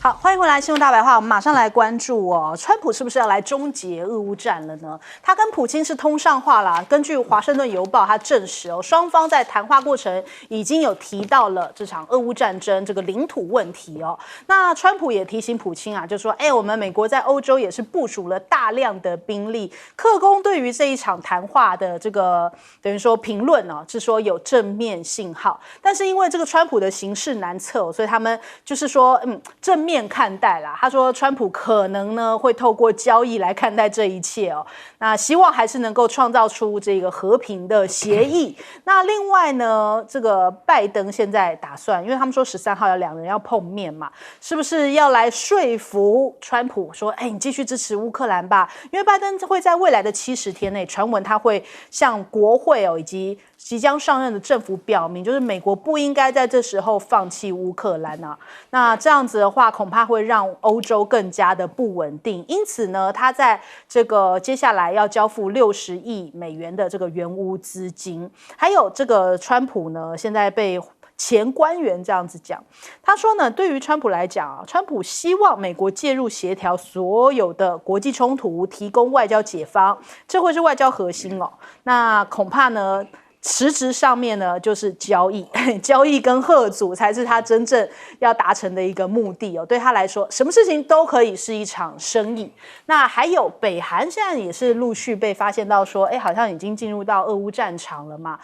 好，欢迎回来，新闻大白话。我们马上来关注川普是不是要来终结俄乌战了呢？他跟普京是通上话啦。根据《华盛顿邮报》，他证实双方在谈话过程已经有提到了这场俄乌战争这个领土问题哦。那川普也提醒普京啊，就说，我们美国在欧洲也是部署了大量的兵力，克宫对于这一场谈话的这个等于说评论是说有正面信号，但是因为这个川普的形势难测，所以他们就是说，正面看待啦。他说，川普可能呢会透过交易来看待这一切哦。那希望还是能够创造出这个和平的协议。那另外呢，这个拜登现在打算，因为他们说13号两人要碰面嘛，是不是要来说服川普说，你继续支持乌克兰吧？因为拜登会在未来的70天内，传闻他会向国会以及即将上任的政府表明，就是美国不应该在这时候放弃乌克兰啊。那这样子的话，恐怕会让欧洲更加的不稳定。因此呢，他在这个接下来要交付60亿美元的这个援乌资金，还有这个川普呢，现在被前官员这样子讲，他说呢，对于川普来讲川普希望美国介入协调所有的国际冲突，提供外交解方，这会是外交核心哦。那恐怕呢，实质上面呢，就是交易，交易跟贺阻才是他真正要达成的一个目的哦。对他来说，什么事情都可以是一场生意。那还有北韩现在也是陆续被发现到说，好像已经进入到俄乌战场了嘛。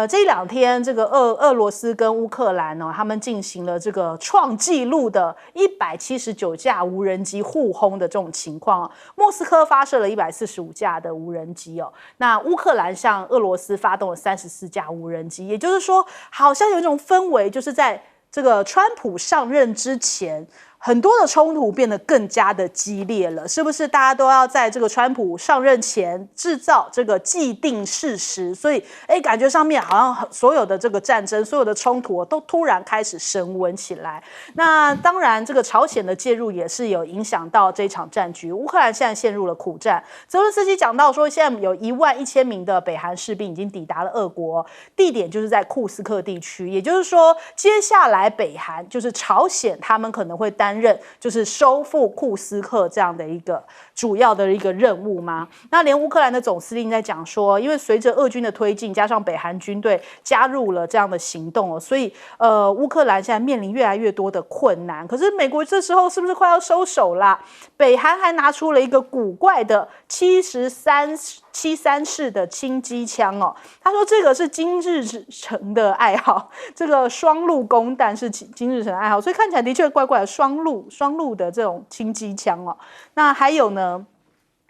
这2天这个俄罗斯跟乌克兰他们进行了这个创纪录的179架无人机互轰的这种情况。莫斯科发射了145架的无人机哦。那乌克兰向俄罗斯发动了34架无人机，也就是说，好像有一种氛围，就是在这个川普上任之前，很多的冲突变得更加的激烈了，是不是？大家都要在这个川普上任前制造这个既定事实，所以感觉上面好像所有的这个战争、所有的冲突都突然开始升温起来。那当然，这个朝鲜的介入也是有影响到这场战局。乌克兰现在陷入了苦战。泽伦斯基讲到说，现在有11000名的北韩士兵已经抵达了俄国，地点就是在库斯克地区。也就是说，接下来北韩就是朝鲜，他们可能会担任就是收复库斯克这样的一个主要的一个任务吗？那连乌克兰的总司令在讲说，因为随着俄军的推进，加上北韩军队加入了这样的行动所以乌克兰现在面临越来越多的困难。可是美国这时候是不是快要收手啦？北韩还拿出了一个古怪的73式的轻机枪他说这个是金日成的爱好，这个双路弓弹是金日成的爱好，所以看起来的确怪怪的双路的这种轻机枪那还有呢，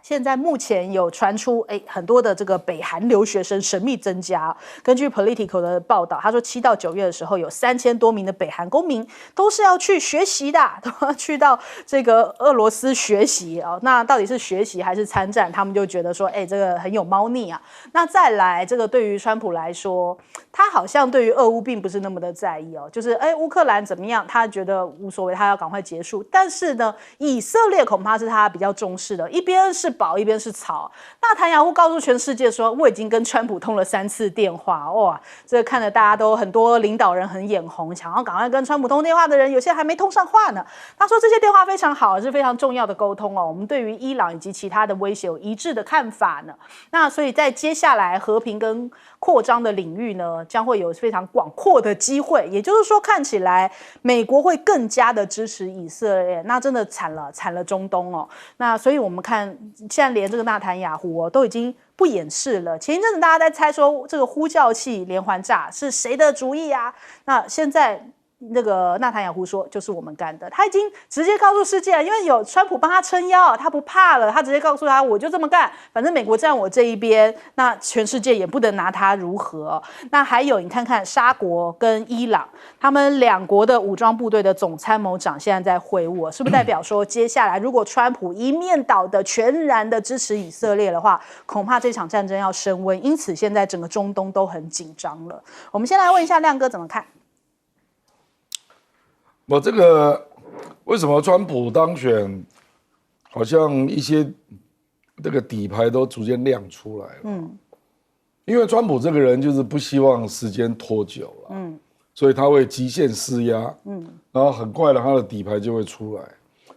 现在目前有传出很多的这个北韩留学生神秘增加。根据 Politico 的报道，他说7到9月的时候有3000多名的北韩公民都是要去学习的，都要去到这个俄罗斯学习那到底是学习还是参战，他们就觉得说这个很有猫腻啊。那再来，这个对于川普来说，他好像对于俄乌并不是那么的在意就是乌克兰怎么样他觉得无所谓，他要赶快结束。但是呢，以色列恐怕是他比较重视的，一边是宝一边是草。纳坦雅胡告诉全世界说，我已经跟川普通了3次电话。哇，这个看得大家都很多领导人很眼红，想要赶快跟川普通电话的人，有些还没通上话呢。他说这些电话非常好，是非常重要的沟通我们对于伊朗以及其他的威胁有一致的看法呢。那所以在接下来和平跟扩张的领域呢，将会有非常广阔的机会。也就是说，看起来美国会更加的支持以色列，那真的惨了中东那所以我们看现在连这个纳坦雅胡都已经不掩饰了。前一阵子大家在猜说这个呼叫器连环炸是谁的主意啊？那现在那个纳坦雅胡说就是我们干的，他已经直接告诉世界了，因为有川普帮他撑腰，他不怕了，他直接告诉他我就这么干，反正美国站我这一边，那全世界也不能拿他如何那还有你看看沙国跟伊朗，他们2国的武装部队的总参谋长现在在会晤是不是代表说接下来如果川普一面倒的全然的支持以色列的话，恐怕这场战争要升温，因此现在整个中东都很紧张了。我们先来问一下亮哥怎么看。我这个为什么川普当选，好像一些这个底牌都逐渐亮出来了。因为川普这个人就是不希望时间拖久了。所以他会极限施压，然后很快的他的底牌就会出来。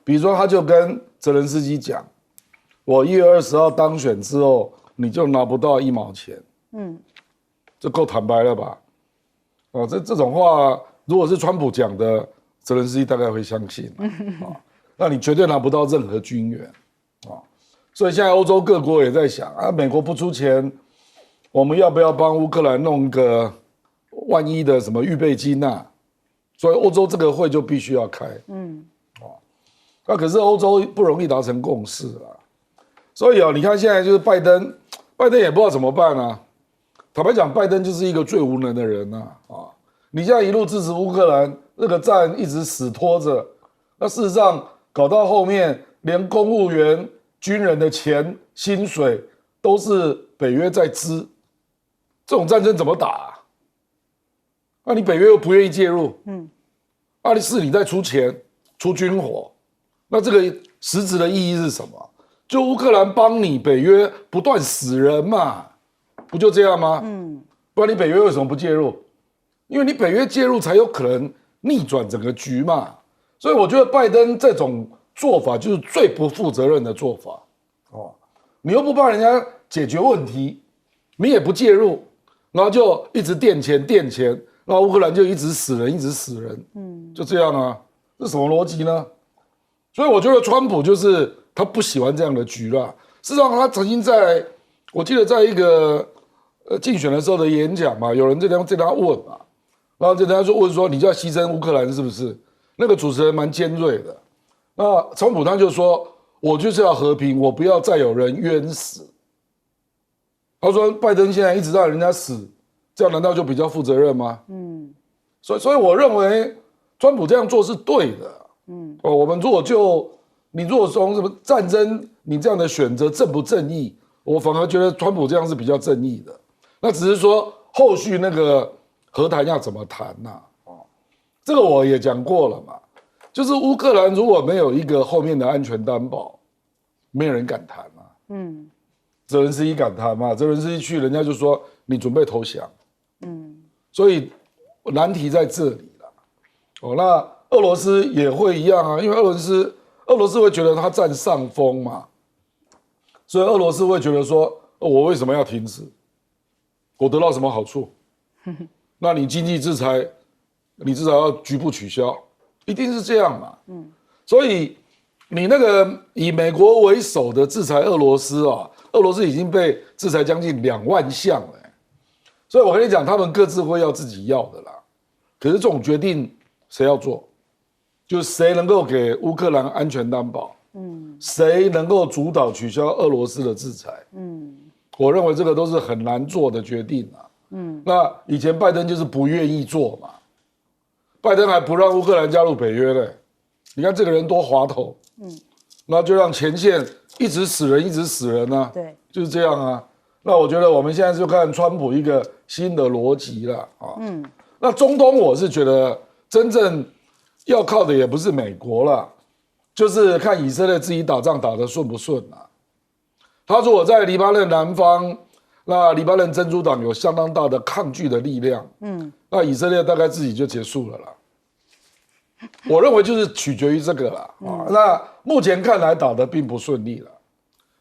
比如说，他就跟泽连斯基讲，我1月20号当选之后，你就拿不到1毛钱，这够坦白了吧？哦，这种话，如果是川普讲的，泽连斯基大概会相信，那你绝对拿不到任何军援，所以现在欧洲各国也在想啊，美国不出钱，我们要不要帮乌克兰弄个万一的什么预备金啊？所以欧洲这个会就必须要开，那可是欧洲不容易达成共识啊，所以你看现在就是拜登也不知道怎么办啊。坦白讲，拜登就是一个最无能的人啊！你现在一路支持乌克兰，那个战一直死拖着，那事实上搞到后面，连公务员、军人的钱、薪水都是北约在支，这种战争怎么打啊？那你北约又不愿意介入，你在出钱、出军火，那这个实质的意义是什么？就乌克兰帮你，北约不断死人嘛，不就这样吗？不然你北约为什么不介入？因为你北约介入才有可能逆转整个局嘛。所以我觉得拜登这种做法就是最不负责任的做法。你又不帮人家解决问题，你也不介入，然后就一直垫钱，然后乌克兰就一直死人，就这样啊，这什么逻辑呢？所以我觉得川普就是他不喜欢这样的局啦。事实上，他曾经我记得在一个竞选的时候的演讲嘛，有人在他问嘛，然后他就问说：“你就要牺牲乌克兰是不是？”那个主持人蛮尖锐的。那川普他就说：“我就是要和平，我不要再有人冤死。”他说：“拜登现在一直让人家死，这样难道就比较负责任吗？”所以我认为川普这样做是对的。我们如果你如果从什么战争，你这样的选择正不正义？我反而觉得川普这样是比较正义的。那只是说后续那个和谈要怎么谈啊？这个我也讲过了嘛，就是乌克兰如果没有一个后面的安全担保，没有人敢谈嘛。泽连斯基敢谈嘛？泽连斯基去，人家就说你准备投降。所以难题在这里了。那俄罗斯也会一样啊，因为俄罗斯会觉得他占上风嘛，所以俄罗斯会觉得说，我为什么要停止？我得到什么好处？那你经济制裁，你至少要局部取消，一定是这样嘛。所以你那个以美国为首的制裁俄罗斯啊，俄罗斯已经被制裁将近2万项了。所以我跟你讲，他们各自会要自己要的啦。可是这种决定谁要做？就是谁能够给乌克兰安全担保？谁能够主导取消俄罗斯的制裁？我认为这个都是很难做的决定啊。那以前拜登就是不愿意做嘛，拜登还不让乌克兰加入北约嘞。你看这个人多滑头，那就让前线一直死人啊。对，就是这样啊。那我觉得我们现在就看川普一个新的逻辑了啊。那中东我是觉得真正要靠的也不是美国了，就是看以色列自己打仗打得顺不顺啊。他如果在黎巴嫩南方，那黎巴嫩真主党有相当大的抗拒的力量，那以色列大概自己就结束了啦。我认为就是取决于这个啦。那目前看来打得并不顺利了，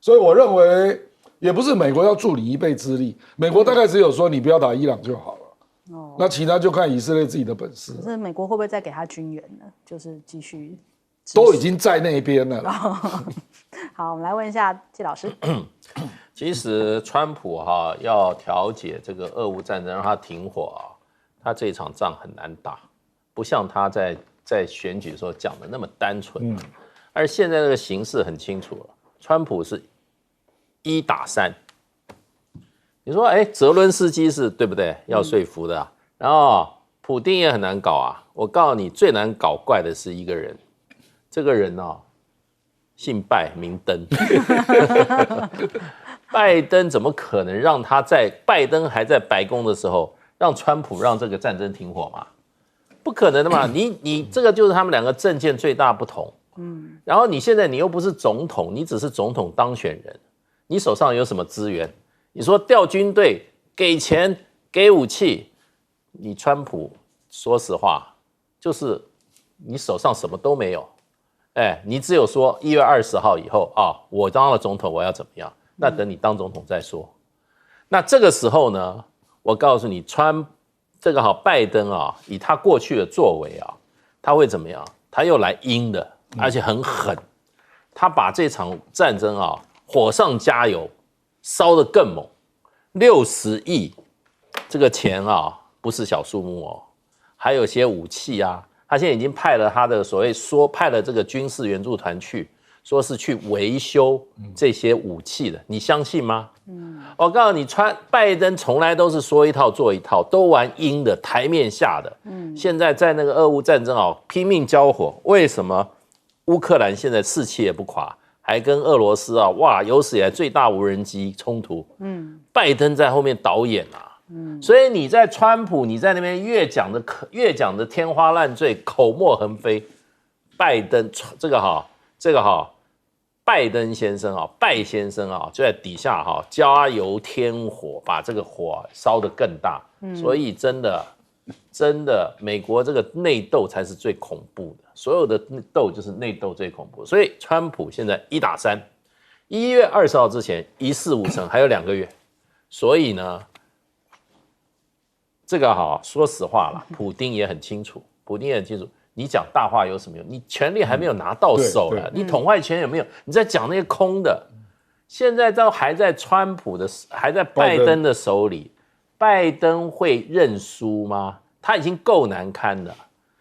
所以我认为也不是美国要助你一臂之力，美国大概只有说你不要打伊朗就好了。那其他就看以色列自己的本事。可是美国会不会再给他军援呢？就是继续都已经在那边了。好，我们来问一下季老师。其实川普要调解这个俄乌战争，让他停火他这场仗很难打，不像他在选举的时候讲的那么单纯。而现在这个形势很清楚了，川普是1打3。你说，泽伦斯基是对不对？要说服的啊。然后普丁也很难搞啊。我告诉你，最难搞怪的是一个人，这个人姓拜名登。拜登怎么可能让他在拜登还在白宫的时候，让川普让这个战争停火嘛？不可能的嘛！你这个就是他们两个政见最大不同。然后你现在你又不是总统，你只是总统当选人，你手上有什么资源？你说调军队、给钱、给武器，你川普说实话，就是你手上什么都没有，你只有说1月20号以后啊，我当了总统我要怎么样？那等你当总统再说。那这个时候呢，我告诉你，这个拜登啊，以他过去的作为啊，他会怎么样？他又来阴的，而且很狠。他把这场战争啊火上加油，烧得更猛。60亿这个钱啊，不是小数目哦，还有些武器啊。他现在已经派了他的派了这个军事援助团去，说是去维修这些武器的，你相信吗？我告诉你，拜登从来都是说一套做一套，都玩阴的，台面下的。现在在那个俄乌战争啊，拼命交火，为什么乌克兰现在士气也不垮，还跟俄罗斯啊，哇，有史以来最大无人机冲突？拜登在后面导演啊。所以你在川普，你在那边越讲的天花乱坠，口沫横飞。拜登拜登先生啊，拜先生啊，就在底下加油添火，把这个火烧得更大。所以真的，美国这个内斗才是最恐怖的，所有的斗就是内斗最恐怖。所以川普现在1打3，1月20号之前一事无成，还有2个月。所以呢，这个说实话啦，普丁也很清楚，你讲大话有什么用？你权力还没有拿到手了，你统坏权有没有？你在讲那些空的，现在都还在还在拜登的手里，拜登会认输吗？他已经够难堪了，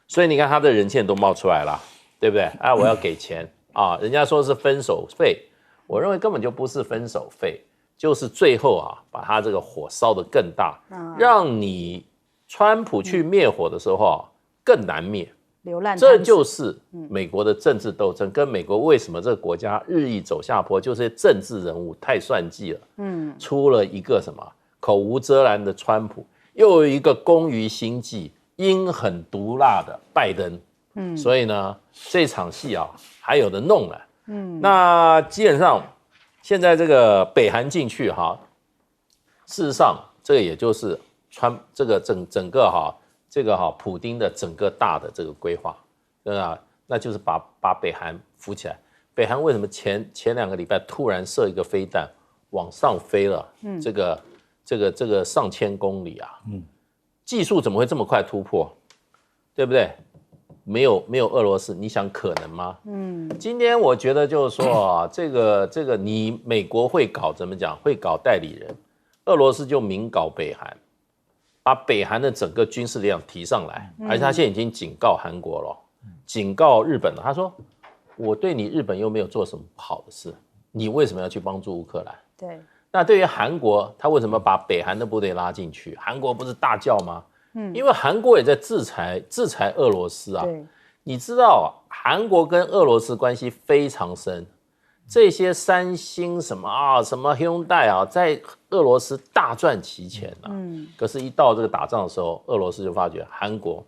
所以你看他的人气都冒出来了，对不对？我要给钱啊，人家说是分手费，我认为根本就不是分手费，就是最后把他这个火烧得更大，让你川普去灭火的时候更难灭。这就是美国的政治斗争，跟美国为什么这个国家日益走下坡，就是政治人物太算计了。出了一个什么口无遮拦的川普，又有一个工于心计、阴狠毒辣的拜登。所以呢，这场戏还有的弄了。那基本上现在这个北韩进去事实上这个也就是这个整个这个普丁的整个大的这个规划，对吧？那就是把北韩扶起来。北韩为什么前2个礼拜突然射一个飞弹往上飞了？这个上千公里啊，技术怎么会这么快突破？对不对？没有俄罗斯，你想可能吗？今天我觉得就是说这个你美国会搞怎么讲？会搞代理人，俄罗斯就明搞北韩。把北韩的整个军事力量提上来，而且他现在已经警告韩国了，警告日本了。他说：“我对你日本又没有做什么不好的事，你为什么要去帮助乌克兰？”对。那对于韩国，他为什么把北韩的部队拉进去？韩国不是大叫吗？因为韩国也在制裁俄罗斯啊。你知道韩国跟俄罗斯关系非常深。这些三星什么Hyundai在俄罗斯大赚其钱可是一到这个打仗的时候，俄罗斯就发觉韩国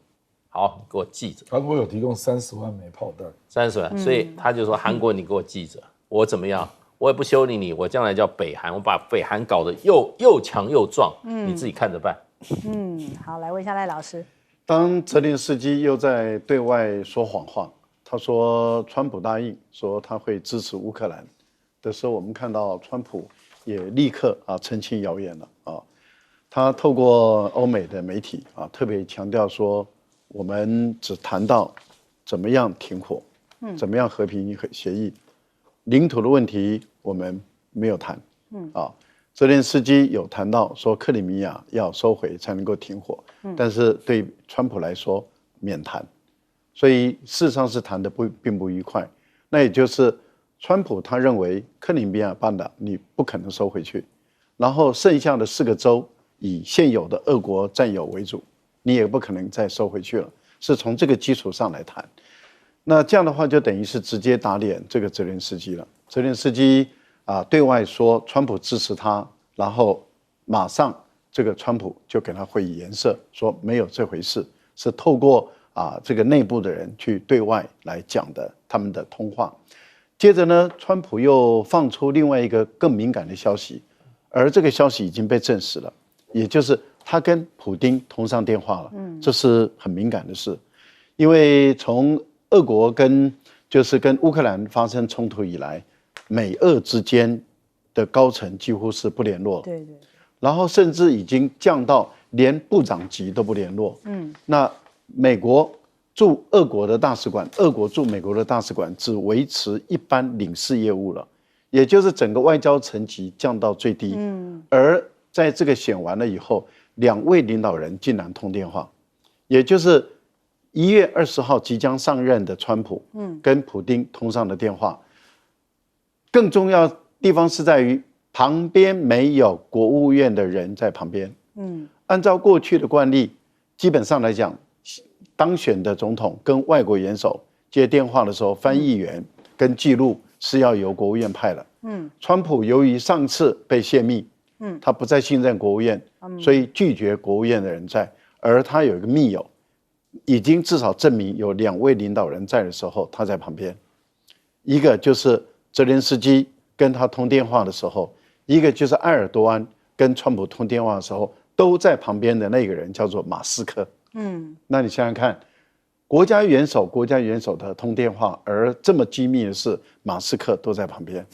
好给我记着。韩国有提供30万枚炮弹，30万，所以他就说韩国你给我记着，我怎么样，我也不修理你，我将来叫北韩，我把北韩搞得又强又壮，你自己看着办。好，来问一下赖老师，当泽连斯基又在对外说谎话。他说川普答应说他会支持乌克兰的时候，我们看到川普也立刻澄清谣言了他透过欧美的媒体特别强调说，我们只谈到怎么样停火，怎么样和平协议，领土的问题我们没有谈泽连斯基有谈到说克里米亚要收回才能够停火，但是对川普来说免谈。所以事实上是谈的并不愉快，那也就是川普他认为克里米亚半岛你不可能收回去，然后剩下的4个州以现有的俄国占有为主，你也不可能再收回去了，是从这个基础上来谈。那这样的话就等于是直接打脸这个泽连斯基了。泽连斯基对外说川普支持他，然后马上这个川普就给他会以颜色，说没有这回事，是透过这个内部的人去对外来讲的他们的通话。接着呢，川普又放出另外一个更敏感的消息，而这个消息已经被证实了，也就是他跟普丁通上电话了，这是很敏感的事，因为从俄国跟乌克兰发生冲突以来，美俄之间的高层几乎是不联络，对，然后甚至已经降到连部长级都不联络。那美国驻俄国的大使馆，俄国驻美国的大使馆只维持一般领事业务了，也就是整个外交层级降到最低。而在这个选完了以后，2位领导人竟然通电话，也就是1月20号即将上任的川普，跟普丁通上的电话。更重要的地方是在于旁边没有国务院的人在旁边。按照过去的惯例，基本上来讲，当选的总统跟外国元首接电话的时候，翻译员跟记录是要由国务院派的。川普由于上次被泄密，他不再信任国务院，所以拒绝国务院的人在，而他有一个密友，已经至少证明有2位领导人在的时候，他在旁边。一个就是泽连斯基跟他通电话的时候，一个就是埃尔多安跟川普通电话的时候，都在旁边的那个人叫做马斯克。那你想想看，国家元首的通电话，而这么机密的事，马斯克都在旁边。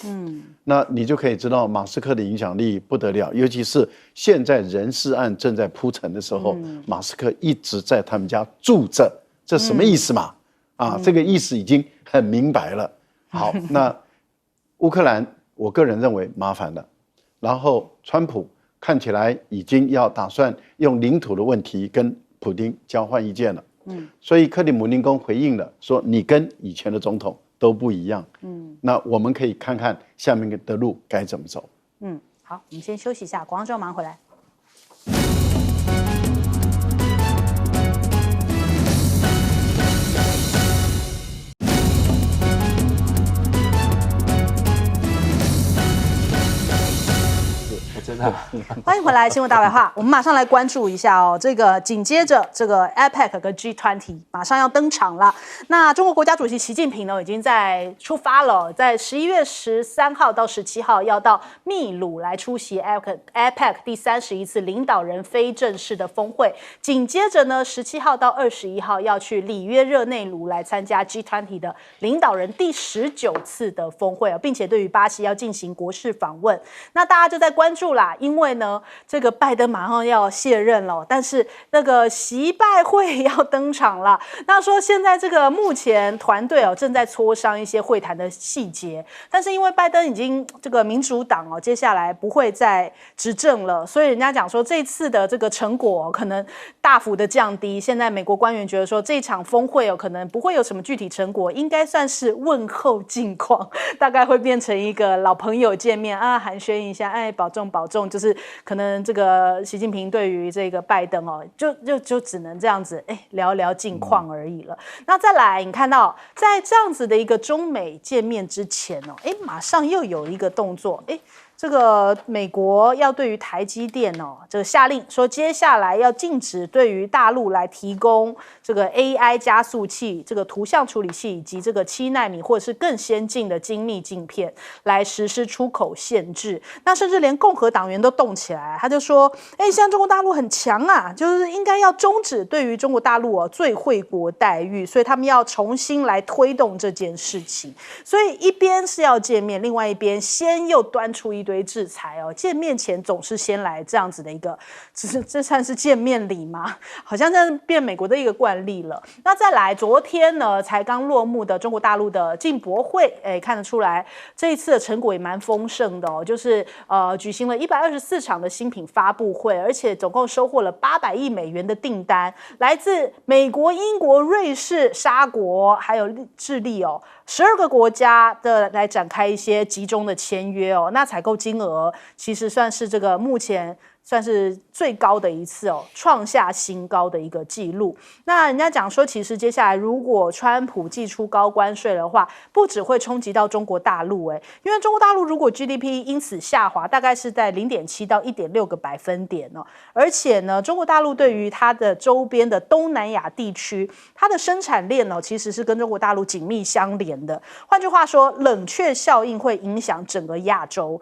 那你就可以知道马斯克的影响力不得了，尤其是现在人事案正在铺陈的时候，马斯克一直在他们家住着，这什么意思嘛？这个意思已经很明白了。好，那乌克兰，我个人认为麻烦了。然后川普看起来已经要打算用领土的问题跟普丁交换意见了。所以克里姆林宫回应了，说你跟以前的总统都不一样。那我们可以看看下面的路该怎么走。好，我们先休息一下，广告之后马上回来。真的，欢迎回来，新闻大白话。我们马上来关注一下哦，这个紧接着这个 APEC 跟 G20 马上要登场了。那中国国家主席习近平呢，已经在出发了，在11月13号到17号要到秘鲁来出席 APEC 第31次领导人非正式的峰会。紧接着呢，17号到21号要去里约热内卢来参加 G20 的领导人第19次的峰会，并且对于巴西要进行国事访问。那大家就在关注啦，因为呢，这个拜登马上要卸任了，但是那个习拜会要登场了。那说现在这个目前团队正在磋商一些会谈的细节，但是因为拜登已经这个民主党接下来不会再执政了，所以人家讲说这次的这个成果可能大幅的降低。现在美国官员觉得说这场峰会可能不会有什么具体成果，应该算是问候近况，大概会变成一个老朋友见面啊，寒暄一下，哎，保重保重，就是可能这个习近平对于这个拜登就只能这样子聊聊近况而已了。那再来，你看到在这样子的一个中美见面之前马上又有一个动作，这个美国要对于台积电这个下令说，接下来要禁止对于大陆来提供这个 AI 加速器、这个图像处理器以及这个7奈米或者是更先进的精密镜片来实施出口限制。那甚至连共和党员都动起来，他就说，现在中国大陆很强啊，就是应该要终止对于中国大陆最惠国待遇，所以他们要重新来推动这件事情。所以一边是要见面，另外一边先又端出一堆制裁见面前总是先来这样子的一个，这算是见面礼吗？好像这变美国的一个惯例了。那再来，昨天呢才刚落幕的中国大陆的进博会，看得出来这一次的成果也蛮丰盛的就是举行了124场的新品发布会，而且总共收获了800亿美元的订单，来自美国、英国、瑞士、沙国还有智利12个国家的来展开一些集中的签约那采购金额其实算是这个目前算是最高的一次创下新高的一个记录。那人家讲说，其实接下来如果川普祭出高关税的话，不只会冲击到中国大陆因为中国大陆如果 GDP 因此下滑，大概是在0.7到1.6个百分点而且呢，中国大陆对于它的周边的东南亚地区，它的生产链其实是跟中国大陆紧密相连的。换句话说，冷却效应会影响整个亚洲。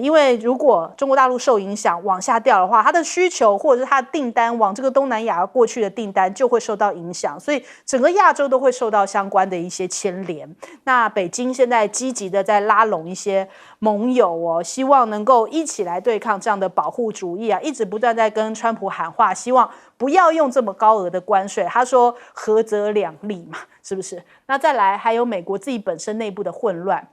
因为如果中国大陆受影响，往下掉的话，它的需求或者是它的订单往这个东南亚过去的订单就会受到影响，所以整个亚洲都会受到相关的一些牵连。那北京现在积极的在拉拢一些盟友哦，希望能够一起来对抗这样的保护主义啊，一直不断在跟川普喊话，希望不要用这么高额的关税。他说合则两利嘛，是不是？那再来还有美国自己本身内部的混乱。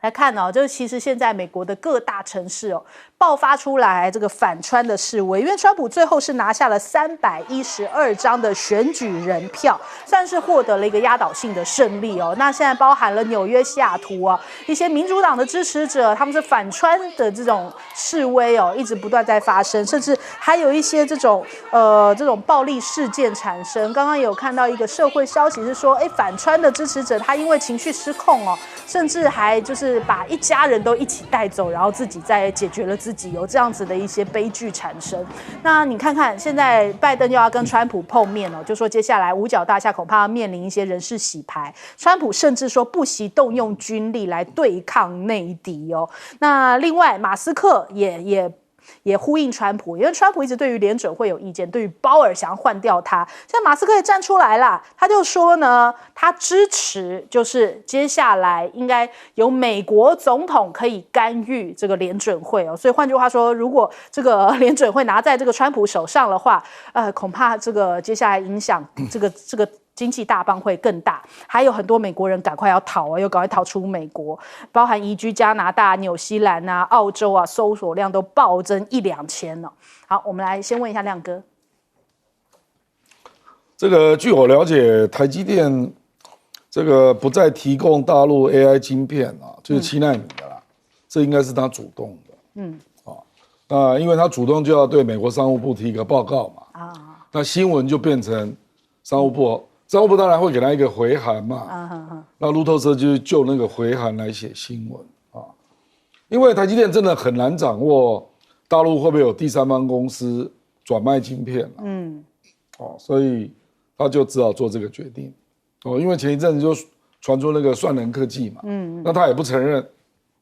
来看哦，这其实现在美国的各大城市哦爆发出来这个反川的示威，因为川普最后是拿下了312张的选举人票，算是获得了一个压倒性的胜利哦。那现在包含了纽约、西雅图啊一些民主党的支持者，他们是反川的这种示威哦，一直不断在发生，甚至还有一些这种暴力事件产生。刚刚有看到一个社会消息是说，反川的支持者他因为情绪失控哦，甚至还就是把一家人都一起带走，然后自己再解决了自己，有这样子的一些悲剧产生。那你看看，现在拜登又要跟川普碰面了，就说接下来五角大厦恐怕要面临一些人事洗牌。川普甚至说不惜动用军力来对抗内敌哦。那另外，马斯克也呼应川普，因为川普一直对于联准会有意见，对于鲍尔想要换掉他，现在马斯克也站出来了，他就说呢，他支持就是接下来应该由美国总统可以干预这个联准会哦，所以换句话说，如果这个联准会拿在这个川普手上的话，恐怕这个接下来影响这个经济大棒会更大，还有很多美国人赶快要逃啊，又赶快逃出美国，包含移居加拿大、纽西兰啊、澳洲啊，搜索量都暴增1-2千了。好，我们来先问一下亮哥，这个据我了解，台积电这个不再提供大陆 AI 晶片啊，就是7奈米的啦，这应该是他主动的。因为他主动就要对美国商务部提一个报告嘛，那新闻就变成商务部当然会给他一个回函嘛，那路透社就是就那个回函来写新闻啊。因为台积电真的很难掌握大陆会不会有第三方公司转卖晶片所以他就只好做这个决定因为前一阵子就传出那个算能科技嘛，那他也不承认，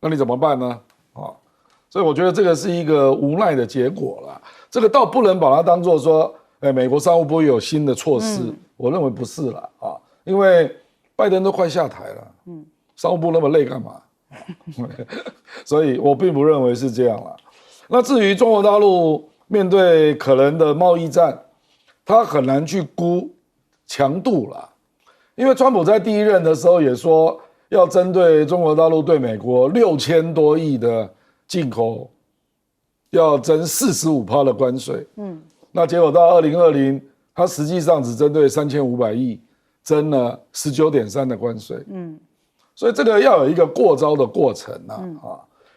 那你怎么办呢？所以我觉得这个是一个无奈的结果啦。这个倒不能把它当作说，美国商务部有新的措施，我认为不是啦因为拜登都快下台了，商务部那么累干嘛？所以我并不认为是这样啦。那至于中国大陆面对可能的贸易战，他很难去估强度啦，因为川普在第一任的时候也说要针对中国大陆对美国6000多亿的进口要征45%的关税，那结果到2020，它实际上只针对3500亿征了19.3%的关税，所以这个要有一个过招的过程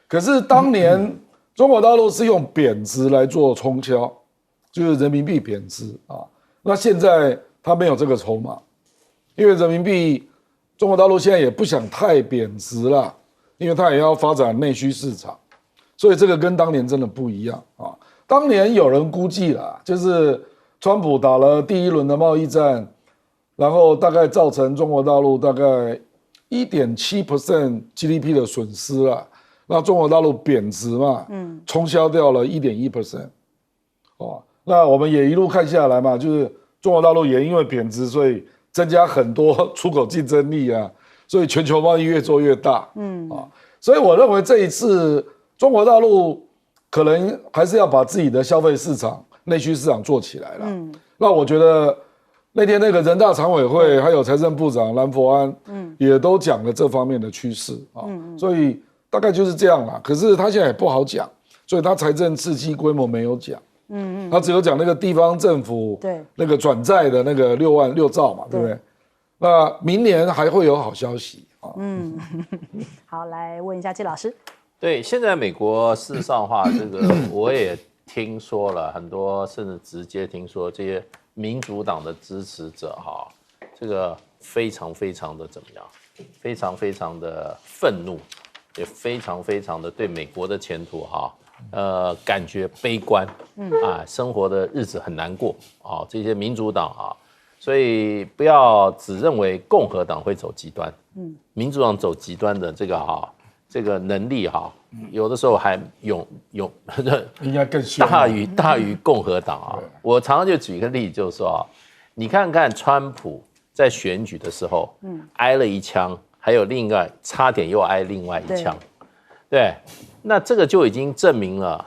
可是当年中国大陆是用贬值来做冲销，就是人民币贬值那现在它没有这个筹码，因为人民币中国大陆现在也不想太贬值了，因为它也要发展内需市场。所以这个跟当年真的不一样当年有人估计啦，就是川普打了第一轮的贸易战，然后大概造成中国大陆大概1.7% GDP 的损失啦。那中国大陆贬值嘛，冲销掉了1.1%。那我们也一路看下来嘛，就是中国大陆也因为贬值，所以增加很多出口竞争力啊，所以全球贸易越做越大。所以我认为这一次中国大陆可能还是要把自己的消费市场、内需市场做起来了。那我觉得那天那个人大常委会还有财政部长蓝佛安，也都讲了这方面的趋势所以大概就是这样啦。可是他现在也不好讲，所以他财政刺激规模没有讲，他只有讲那个地方政府那个转债的那个6兆嘛，对不对？那明年还会有好消息好，来问一下季老师。对，现在美国事实上的话，这个我也听说了很多，甚至直接听说这些民主党的支持者这个非常非常的怎么样？非常非常的愤怒，也非常非常的对美国的前途感觉悲观生活的日子很难过这些民主党所以不要只认为共和党会走极端，民主党走极端的这个这个能力哈，有的时候还应该更凶大于共和党啊。我常常就举一个例子，就是说啊，你看看川普在选举的时候，挨了一枪，还有另外差点又挨另外一枪，对，那这个就已经证明了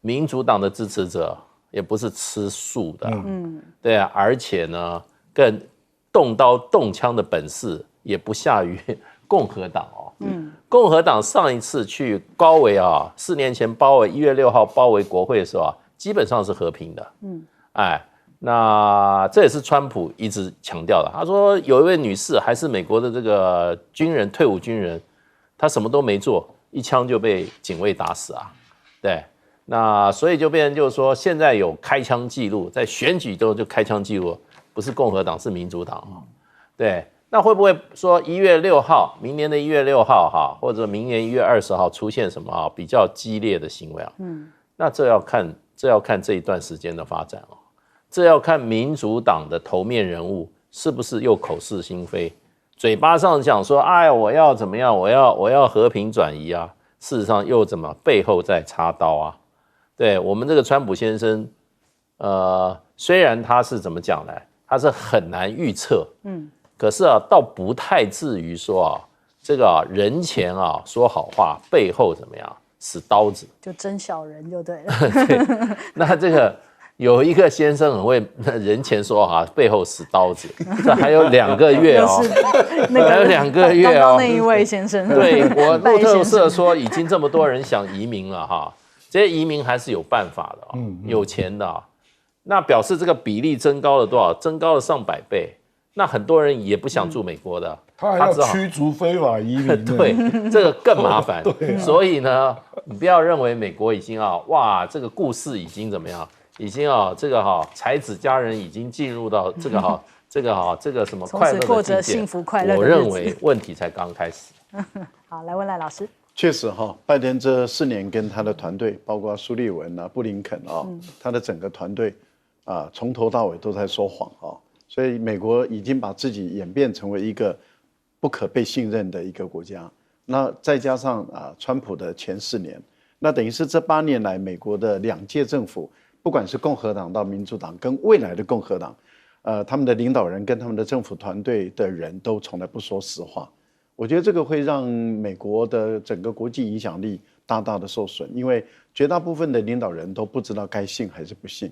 民主党的支持者也不是吃素的，对啊，而且呢，更动刀动枪的本事也不下于共和党哦。共和党上一次去包围啊，4年前包围1月6号包围国会的时候啊，基本上是和平的。那这也是川普一直强调的。他说有一位女士还是美国的这个军人，退伍军人，她什么都没做，一枪就被警卫打死啊。对，那所以就变成就是说，现在有开枪记录，在选举中就开枪记录，不是共和党是民主党啊。对，那会不会说1月6号，明年的1月6号哈，或者明年1月20号出现什么啊比较激烈的行为啊？那这要看这一段时间的发展哦。这要看民主党的头面人物是不是又口是心非，嘴巴上讲说，哎，我要怎么样，我要和平转移啊，事实上又怎么背后在插刀啊？对，我们这个川普先生，虽然他是怎么讲呢？他是很难预测，可是啊，倒不太至于说啊，这个人前啊说好话，背后怎么样使刀子，就真小人就对了。对，那这个。有一个先生很会人前说啊，背后使刀子，这还有2个月哦，还有2个月哦。刚刚那一位先生，对我路透社说，已经这么多人想移民了哈，这些移民还是有办法的，有钱的，那表示这个比例增高了多少？增高了上100倍。那很多人也不想住美国的，他还要驱逐非法移民，对，这个更麻烦。所以呢，你不要认为美国已经哇，这个故事已经怎么样？已经这个才子佳人已经进入到这个什么快乐的境界，过着幸福快乐的日子。我认为问题才刚开始。好，来问赖老师。确实拜登这4年跟他的团队，包括苏利文布林肯他的整个团队从头到尾都在说谎所以美国已经把自己演变成为一个不可被信任的一个国家。那再加上川普的前4年，那等于是这8年来美国的2届政府。不管是共和党到民主党，跟未来的共和党，他们的领导人跟他们的政府团队的人都从来不说实话。我觉得这个会让美国的整个国际影响力大大的受损，因为绝大部分的领导人都不知道该信还是不信。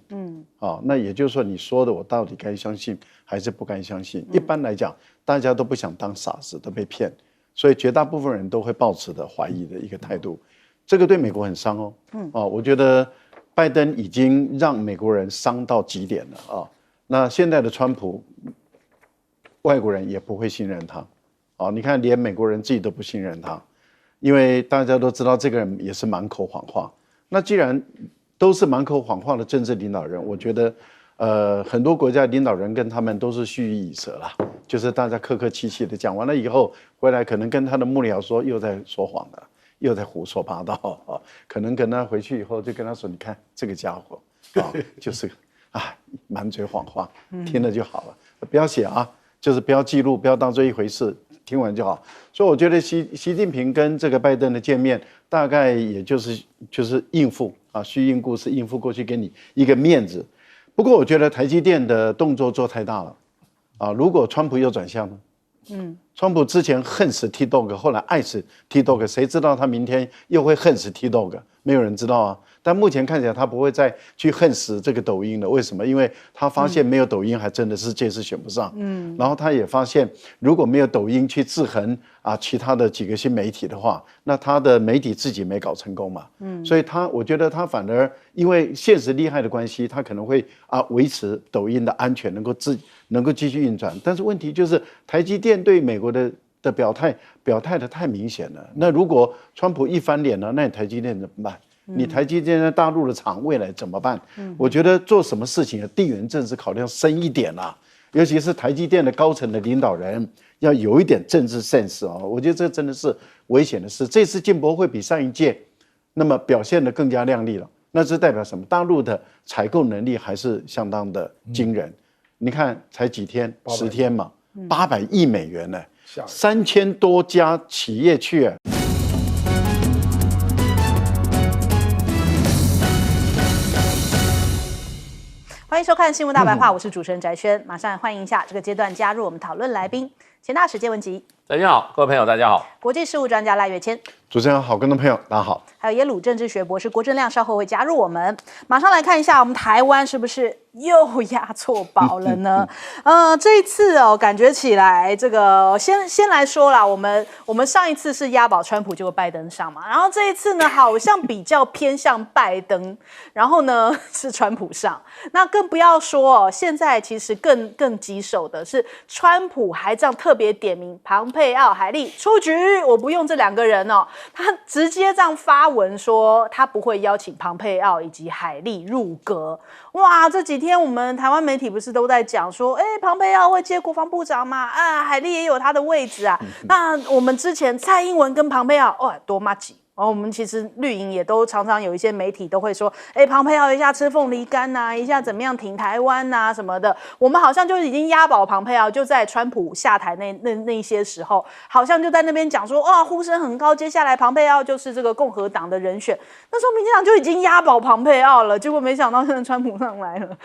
那也就是说，你说的我到底该相信还是不该相信？一般来讲，大家都不想当傻子，都被骗，所以绝大部分人都会抱持的怀疑的一个态度。这个对美国很伤我觉得。拜登已经让美国人伤到极点了那现在的川普，外国人也不会信任他你看连美国人自己都不信任他，因为大家都知道这个人也是满口谎话。那既然都是满口谎话的政治领导人，我觉得很多国家领导人跟他们都是虚与委蛇啦，就是大家客客气气的讲完了以后，回来可能跟他的幕僚说又在说谎了。又在胡说八道可能跟他回去以后就跟他说，你看这个家伙就是满嘴谎话，听了就好了，不要写就是不要记录，不要当做一回事，听完就好。所以我觉得习近平跟这个拜登的见面，大概也就是应付虚应故事，应付过去给你一个面子。不过我觉得台积电的动作做太大了如果川普又转向呢？川普之前恨死 TikTok， 后来爱死 TikTok， 谁知道他明天又会恨死 TikTok？ 没有人知道但目前看起来他不会再去恨死这个抖音了。为什么？因为他发现没有抖音还真的是这次选不上。然后他也发现，如果没有抖音去制衡其他的几个新媒体的话，那他的媒体自己没搞成功嘛。所以我觉得他反而因为现实厉害的关系，他可能会维持抖音的安全，能够继续运转。但是问题就是台积电对美国的表态的太明显了。那如果川普一翻脸了，那你台积电怎么办？你台积电在大陆的厂未来怎么办？我觉得做什么事情地缘政治考量深一点尤其是台积电的高层的领导人要有一点政治 sense 我觉得这真的是危险的事。这次进博会比上一届那么表现得更加亮丽了，那这代表什么？大陆的采购能力还是相当的惊人。你看才几天，10天嘛，800亿美元呢，3000多家企业去欢迎收看《新闻大白话》，我是主持人翟轩，马上欢迎一下这个阶段加入我们讨论来宾，前大使谢文吉，大家好，各位朋友大家好，国际事务专家赖岳谦，主持人好，观众朋友大家好，还有耶鲁政治学博士郭正亮，稍后会加入我们。马上来看一下，我们台湾是不是又押错宝了呢？这一次哦，感觉起来这个先来说啦，我们上一次是押宝川普，结果拜登上嘛，然后这一次呢，好像比较偏向拜登，然后呢是川普上。那更不要说哦，现在其实更棘手的是，川普还这样特别点名庞佩奥、海利出局，我不用这两个人哦，他直接这样发文说他不会邀请庞佩奥以及海利入阁。哇，这几天我们台湾媒体不是都在讲说，庞佩奥会接国防部长嘛？啊，海利也有他的位置啊。那我们之前蔡英文跟庞佩奥，多麻吉。我们其实绿营也都常常有一些媒体都会说，庞佩奥一下吃凤梨干呐，一下怎么样挺台湾呐什么的。我们好像就已经押宝庞佩奥，就在川普下台那些时候，好像就在那边讲说，呼声很高，接下来庞佩奥就是这个共和党的人选。那时候民进党就已经押宝庞佩奥了，结果没想到现在川普上来了，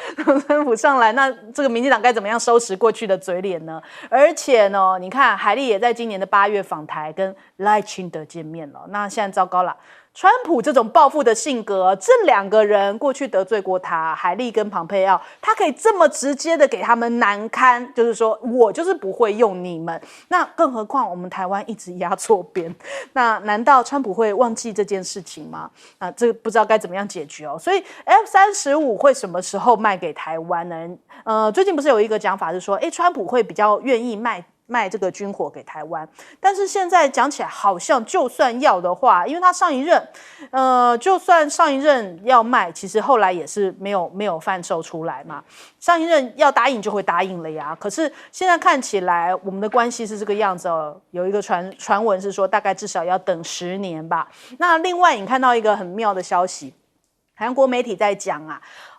川普上来，那这个民进党该怎么样收拾过去的嘴脸呢？而且呢，你看海利也在今年的8月访台跟赖清德见面了，那现在糟糕了，川普这种报复的性格，这两个人过去得罪过他，海利跟庞佩奥，他可以这么直接的给他们难堪，就是说我就是不会用你们。那更何况我们台湾一直压错边，那难道川普会忘记这件事情吗？这个不知道该怎么样解决哦。所以 F-35会什么时候卖给台湾呢？最近不是有一个讲法是说，川普会比较愿意卖这个军火给台湾，但是现在讲起来好像就算要的话，因为他上一任，就算上一任要卖，其实后来也是没有贩售出来嘛。上一任要答应就会答应了呀，可是现在看起来我们的关系是这个样子哦。有一个传闻是说，大概至少要等10年吧。那另外你看到一个很妙的消息，韩国媒体在讲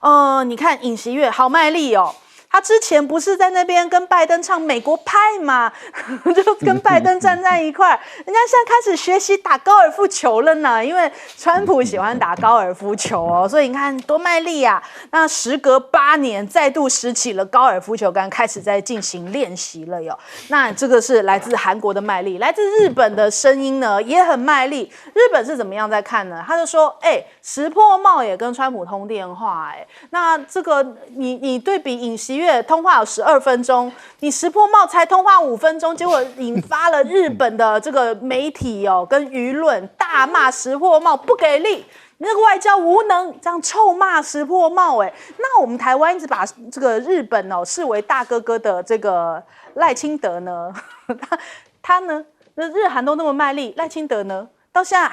啊，你看尹锡悦好卖力哦。他之前不是在那边跟拜登唱美国派嘛，就跟拜登站在一块儿。人家现在开始学习打高尔夫球了呢，因为川普喜欢打高尔夫球哦，所以你看多卖力啊！那时隔8年，再度拾起了高尔夫球杆，开始在进行练习了哟。那这个是来自韩国的卖力，来自日本的声音呢也很卖力。日本是怎么样在看呢？他就说，石破茂也跟川普通电话，那这个你对比尹锡悦通话有12分钟，你石破茂才通话5分钟，结果引发了日本的这个媒体跟舆论大骂石破茂不给力，你这个外交无能，这样臭骂石破茂。那我们台湾一直把这个日本视为大哥哥的这个赖清德呢，他呢，日韩都那么卖力，赖清德呢？到现在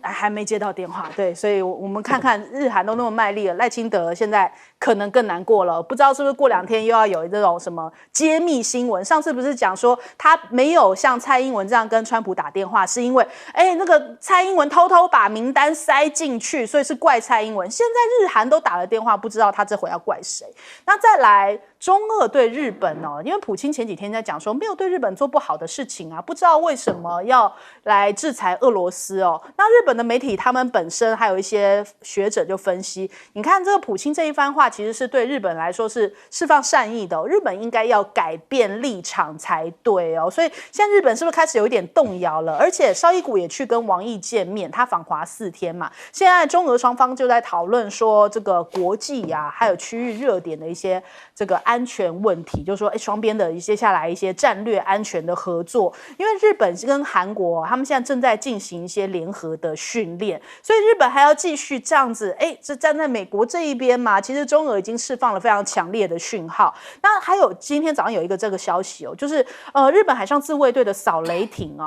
还没接到电话，对，所以我们看看日韩都那么卖力了，赖清德现在可能更难过了，不知道是不是过2天又要有这种什么揭秘新闻。上次不是讲说他没有像蔡英文这样跟川普打电话，是因为那个蔡英文偷偷把名单塞进去，所以是怪蔡英文。现在日韩都打了电话，不知道他这回要怪谁。那再来中俄对日本因为普京前几天在讲说没有对日本做不好的事情啊，不知道为什么要来制裁俄罗斯那日本的媒体他们本身还有一些学者就分析，你看这个普京这一番话其实是对日本来说是释放善意的日本应该要改变立场才对所以现在日本是不是开始有一点动摇了？而且绍伊古也去跟王毅见面，他访华4天嘛，现在中俄双方就在讨论说这个国际还有区域热点的一些这个安全问题，就是说双边的接下来一些战略安全的合作，因为日本跟韩国他们现在正在进行一些联合的训练，所以日本还要继续这样子这站在美国这一边嘛，其实中俄已经释放了非常强烈的讯号。那还有今天早上有一个这个消息就是日本海上自卫队的扫雷艇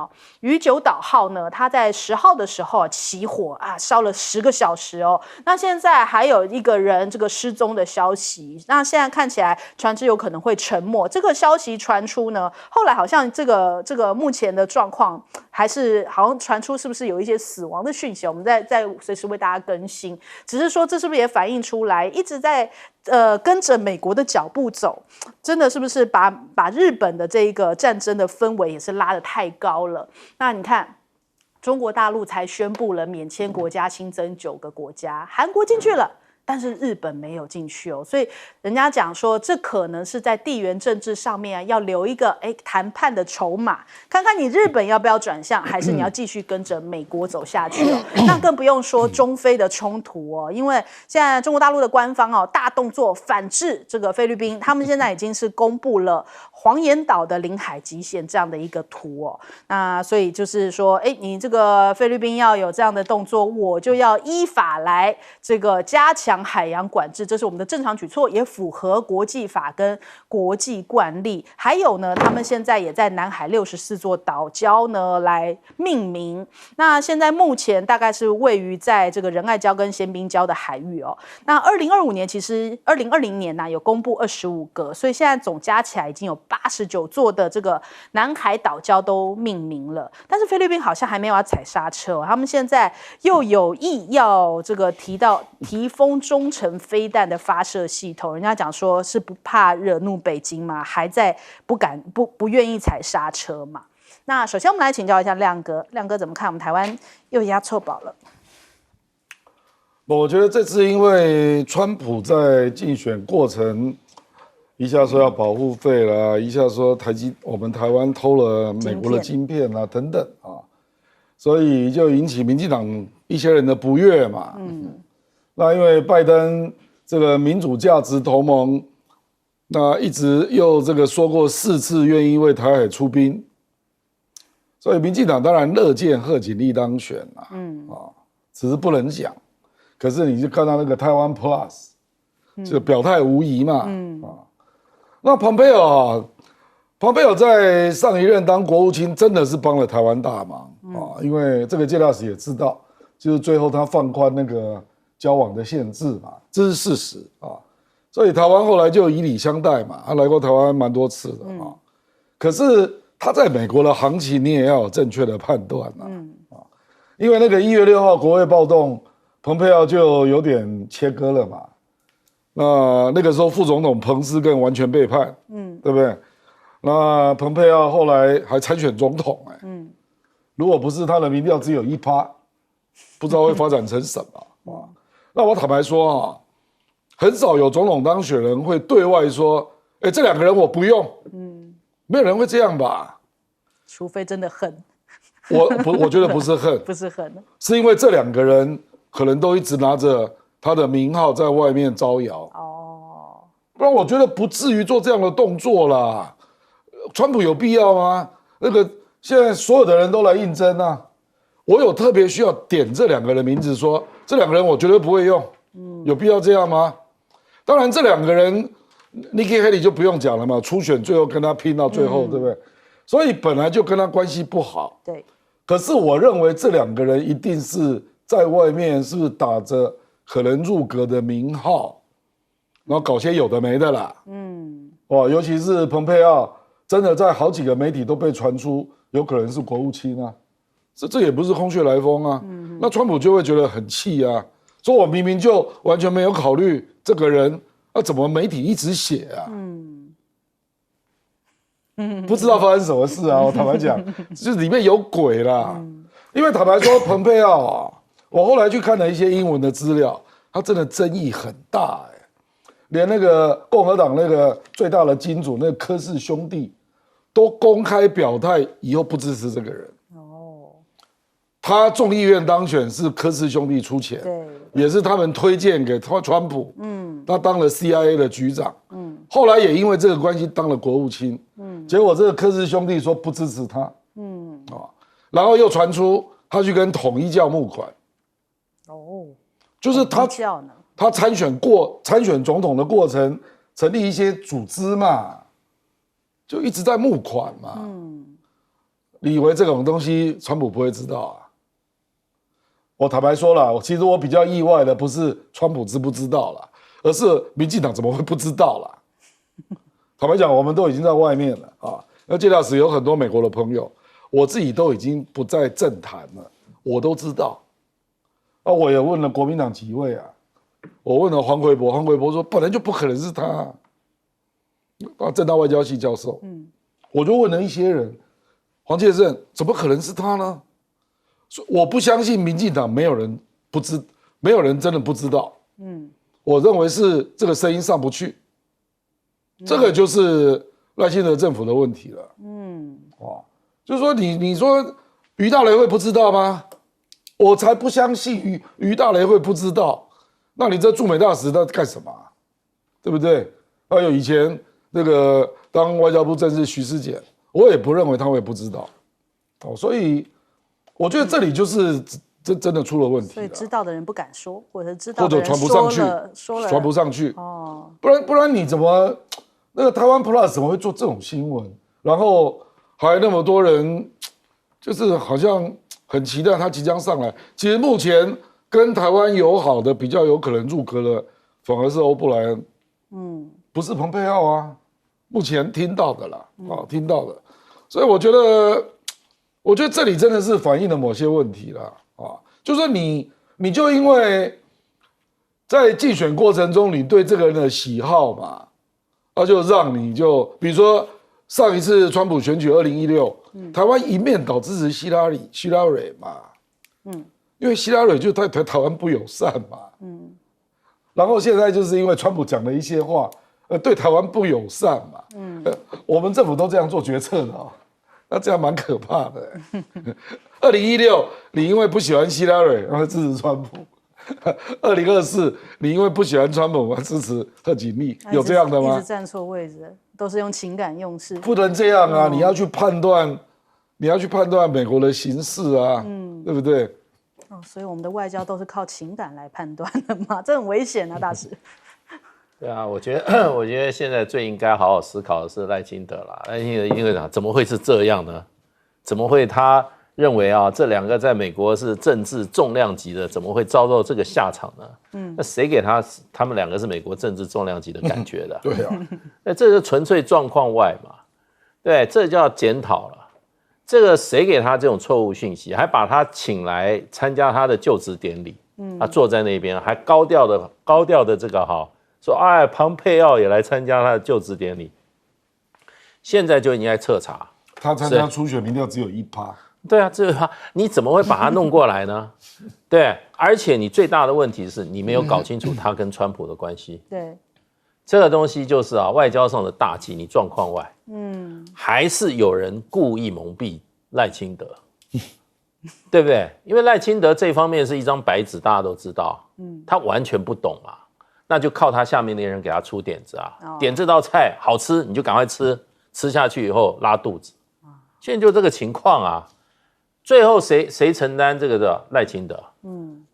鱼久岛号呢，它在10号的时候起火烧了10个小时那现在还有一个人这个失踪的消息，那现在看起来船只有可能会沉没。这个消息传出呢，后来好像这个目前的状况还是好像传出是不是有一些死亡的讯息，我们再随时为大家更新。只是说这是不是也反映出来一直在跟着美国的脚步走，真的是不是把日本的这个战争的氛围也是拉得太高了？那你看中国大陆才宣布了免签国家新增9个国家，韩国进去了，但是日本没有进去哦，所以人家讲说这可能是在地缘政治上面要留一个谈判的筹码，看看你日本要不要转向，还是你要继续跟着美国走下去哦。那更不用说中非的冲突哦，因为现在中国大陆的官方大动作反制这个菲律宾，他们现在已经是公布了黄岩岛的领海极限这样的一个图哦。那所以就是说，你这个菲律宾要有这样的动作，我就要依法来这个加强海洋管制，这是我们的正常举措，也符合国际法跟国际惯例。还有呢，他们现在也在南海64座岛礁呢来命名。那现在目前大概是位于在这个仁爱礁跟咸滨礁的海域哦。那2025年其实2020年有公布25个，所以现在总加起来已经有89座的这个南海岛礁都命名了。但是菲律宾好像还没有要踩刹车哦，他们现在又有意要这个提封中程飞弹的发射系统，人家讲说是不怕惹怒北京嘛，还在不愿意踩刹车嘛。那首先我们来请教一下亮哥，亮哥怎么看我们台湾又压错宝了？我觉得这次因为川普在竞选过程，一下说要保护费啦，一下说我们台湾偷了美国的晶片啦等等啊，所以就引起民进党一些人的不悦嘛。那因为拜登这个民主价值同盟，那一直又这个说过4次愿意为台海出兵，所以民进党当然乐见贺锦丽当选啊，只是不能讲。可是你就看到那个台湾 Plus， 就表态无疑嘛。那蓬佩奥在上一任当国务卿真的是帮了台湾大忙啊，因为这个介大使也知道，就是最后他放宽那个交往的限制嘛，这是事实啊。所以台湾后来就以礼相待嘛，他来过台湾蛮多次的啊。可是他在美国的行情你也要有正确的判断因为那个1月6号国会暴动，蓬佩奥就有点切割了嘛。那个时候副总统彭斯更完全背叛，对不对？那蓬佩奥后来还参选总统，如果不是他的民调只有1%，不知道会发展成什么那我坦白说很少有总统当选人会对外说，这2个人我不用，没有人会这样吧？除非真的恨。我觉得不是恨，不是恨，是因为这2个人可能都一直拿着他的名号在外面招摇不然我觉得不至于做这样的动作啦。川普有必要吗？那个现在所有的人都来应征我有特别需要点这2个人的名字说这2个人我绝对不会用，有必要这样吗？当然这2个人 Nikki Haley 就不用讲了嘛，初选最后跟他拼到最后，对不对？所以本来就跟他关系不好。对。可是我认为这2个人一定是在外面是打着可能入阁的名号，然后搞些有的没的啦。尤其是蓬佩奥，真的在好几个媒体都被传出有可能是国务卿这也不是空穴来风那川普就会觉得很气说我明明就完全没有考虑这个人，怎么媒体一直写不知道发生什么事我坦白讲，就是里面有鬼啦。因为坦白说，蓬佩奥我后来去看了一些英文的资料，他真的争议很大连那个共和党那个最大的金主那个柯氏兄弟都公开表态以后不支持这个人。他众议院当选是柯氏兄弟出钱，对，也是他们推荐给川普，他当了 CIA 的局长，后来也因为这个关系当了国务卿，结果这个柯氏兄弟说不支持他，然后又传出他去跟统一教募款，就是他参选总统的过程，成立一些组织嘛，就一直在募款嘛，你以为这种东西川普不会知道我坦白说了，其实我比较意外的不是川普知不知道啦，而是民进党怎么会不知道啦？坦白讲，我们都已经在外面了那介大使有很多美国的朋友，我自己都已经不在政坛了，我都知道。我也问了国民党几位我问了黄奎博，黄奎博说本来就不可能是他政大外交系教授，我就问了一些人，黄介正怎么可能是他呢？我不相信民进党没有人真的不知道，我认为是这个声音上不去，这个就是赖清德政府的问题了。就是说你说于大雷会不知道吗？我才不相信于大雷会不知道。那你这驻美大使在干什么？对不对？还有以前那个当外交部政治徐世俭，我也不认为他会不知道。所以我觉得这里就是真的出了问题了。所以知道的人不敢说，或者知道的人传不上去，说了传不上去。不然你怎么那个台湾 Plus 怎么会做这种新闻？然后还那么多人，就是好像很期待他即将上来。其实目前跟台湾友好的比较有可能入阁的，反而是欧布莱恩，不是蓬佩奥啊。目前听到的啦，听到的。所以我觉得这里真的是反映了某些问题啦，就是你就因为在竞选过程中你对这个人的喜好嘛，那就让你就比如说上一次川普选举2016，台湾一面倒支持希拉蕊嘛，因为希拉蕊就对台湾不友善嘛，然后现在就是因为川普讲了一些话，对台湾不友善嘛，我们政府都这样做决策的那这样蛮可怕的。2016你因为不喜欢希拉蕊，然后支持川普；2024你因为不喜欢川普，支持贺锦丽，有这样的吗？一直站错位置，都是用情感用事。不能这样啊！你要去判断美国的形势啊，对不对？所以我们的外交都是靠情感来判断的嘛，这很危险啊，大使。对啊，我觉得现在最应该好好思考的是赖清德啦。赖清德一定会讲，怎么会是这样呢？怎么会他认为这两个在美国是政治重量级的，怎么会遭到这个下场呢？那谁给他们两个是美国政治重量级的感觉的？对啊，那这是纯粹状况外嘛？对，这就要检讨了。这个谁给他这种错误讯息，还把他请来参加他的就职典礼？他坐在那边，还高调的这个说庞佩奥也来参加他的就职典礼，现在就应该彻查。他参加初选民调只有1%。对啊，你怎么会把他弄过来呢？对，而且你最大的问题是你没有搞清楚他跟川普的关系。对，这个东西就是外交上的大忌，你状况外，还是有人故意蒙蔽赖清德，对不对？因为赖清德这方面是一张白纸，大家都知道，他完全不懂嘛。那就靠他下面那些人给他出点子点这道菜好吃，你就赶快吃下去以后拉肚子。现在就这个情况最后谁承担这个的？赖清德。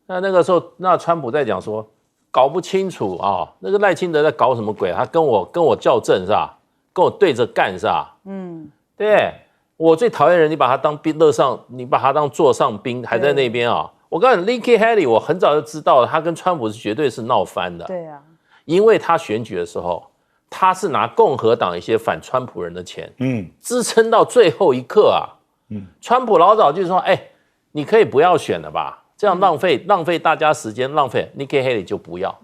那个时候，那川普在讲说搞不清楚那个赖清德在搞什么鬼？他跟我较正是吧？跟我对着干是吧？对，我最讨厌人，你把他当兵上，你把他当座上宾，还在那边我告诉你 ，Nikki Haley， 我很早就知道了，他跟川普是绝对是闹翻的。对啊，因为他选举的时候，他是拿共和党一些反川普人的钱，支撑到最后一刻川普老早就说，你可以不要选了吧，这样浪费大家时间，浪费 Nikki Haley 就不要。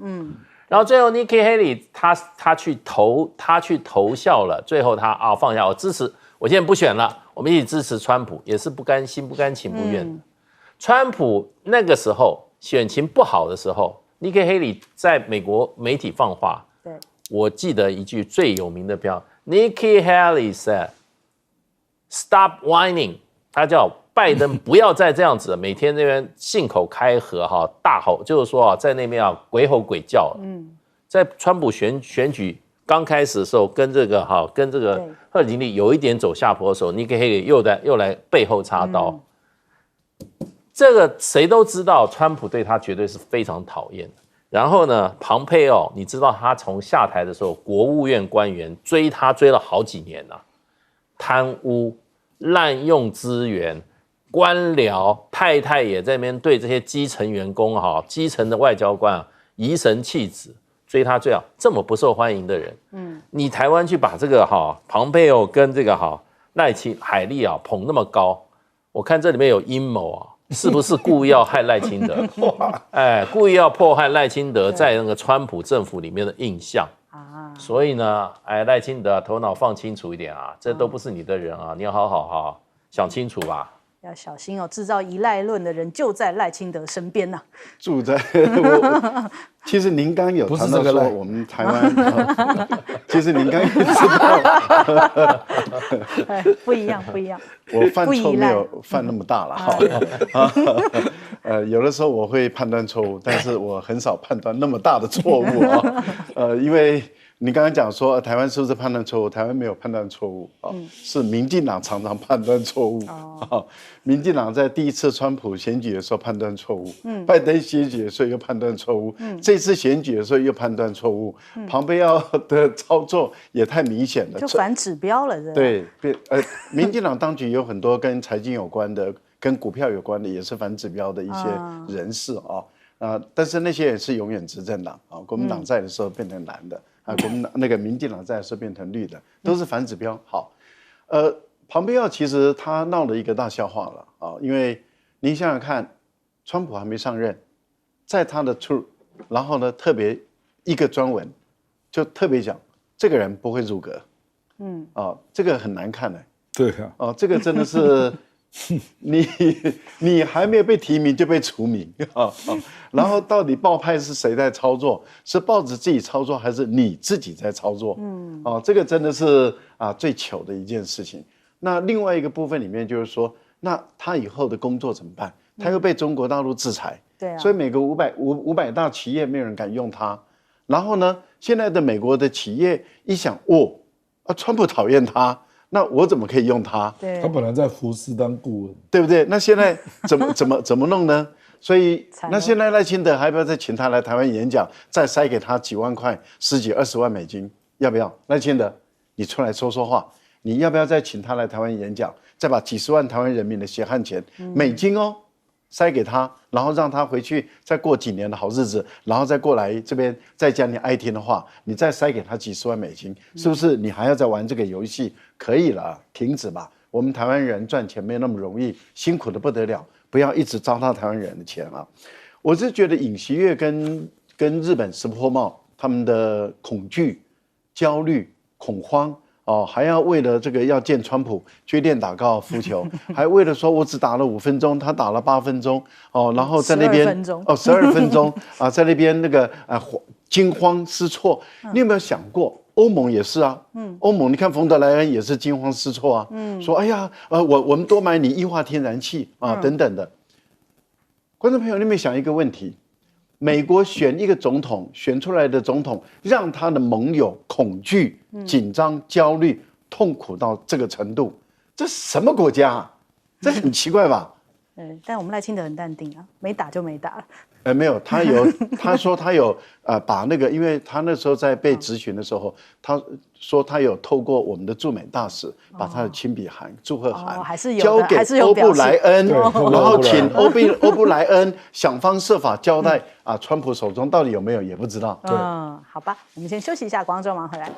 然后最后 Nikki Haley 他去投效了，最后他放下，我支持，我现在不选了，我们一起支持川普，也是不甘心、不甘情不愿的。川普那个时候选情不好的时候 ，Nikki Haley 在美国媒体放话，对，我记得一句最有名的标 ，Nikki Haley said, "Stop whining"， 他叫拜登不要再这样子了，每天那边信口开河大吼，就是说在那边鬼吼鬼叫。在川普选举刚开始的时候，跟这个贺锦丽有一点走下坡的时候 ，Nikki Haley 又来背后插刀。这个谁都知道，川普对他绝对是非常讨厌的。然后呢，庞佩奥，你知道他从下台的时候，国务院官员追他追了好几年贪污、滥用资源、官僚，太太也在那边对这些基层员工基层的外交官疑神气子，追他追这么不受欢迎的人，你台湾去把这个庞佩奥跟这个赖清海利捧那么高，我看这里面有阴谋是不是故意要害赖清德？故意要破坏赖清德在那个川普政府里面的印象所以呢，赖清德头脑放清楚一点这都不是你的人你要好好想清楚吧。要小心哦，制造依赖论的人就在赖清德身边呢。住在其实您刚有谈到说我们台湾，其实您刚也知道，不一样，不一样。我犯错没有犯那么大了哈。有的时候我会判断错误，但是我很少判断那么大的错误啊。因为你刚刚讲说台湾是不是判断错误？台湾没有判断错误啊，是民进党常常判断错误啊。民进党在第一次川普选举的时候判断错误，拜登选举的时候又判断错误，这次选举的时候又判断错误，庞培奥的操作也太明显了，就反指标了。对，民进党当局有很多跟财经有关的、跟股票有关的，也是反指标的一些人士啊。但是那些也是永远执政党啊，国民党在的时候变成蓝的。国民党那个民进党在的时候变成绿的，都是反指标。好，庞培奥其实他闹了一个大笑话了啊，因为您想想看，川普还没上任，在他的然后呢特别一个专文就特别讲这个人不会入阁，这个很难看的。对啊，这个真的是你还没有被提名就被除名然后到底报派是谁在操作？是报纸自己操作，还是你自己在操作？这个真的是最糗的一件事情。那另外一个部分里面就是说，那他以后的工作怎么办？他又被中国大陆制裁，对啊，所以美国500大企业没有人敢用他。然后呢，现在的美国的企业一想，川普讨厌他。那我怎么可以用他？他本来在福斯当顾问，对不对？那现在怎么弄呢？所以那现在赖清德还要不要再请他来台湾演讲，再塞给他几万块、10几20万美金？要不要？赖清德，你出来说说话，你要不要再请他来台湾演讲，再把几十万台湾人民的血汗钱、美金塞给他，然后让他回去再过几年的好日子，然后再过来这边再讲你爱听的话，你再塞给他几十万美金，是不是你还要再玩这个游戏？可以了，停止吧。我们台湾人赚钱没那么容易，辛苦的不得了，不要一直糟蹋台湾人的钱啊！我是觉得尹锡悦跟日本石破茂他们的恐惧、焦虑、恐慌。还要为了这个要见川普去练打高尔夫球，还为了说我只打了5分钟，他打了8分钟，然后在那边12分钟在那边那个惊慌失措。你有没有想过，欧盟也是啊？欧盟你看冯德莱恩也是惊慌失措啊，说哎呀，我们多买你液化天然气等等的。观众朋友，你有没有想一个问题？美国选一个总统，选出来的总统让他的盟友恐惧、紧张、焦虑、痛苦到这个程度，这是什么国家啊？这很奇怪吧？但我们赖清德很淡定啊，没打就没打了。没有，他说他有把那个，因为他那时候在被质询的时候，他说他有透过我们的驻美大使把他的亲笔函、祝贺函交给欧布莱恩，然后请欧布莱恩想方设法交代川普手中到底有没有也不知道。好吧，我们先休息一下，广告之后马上回来。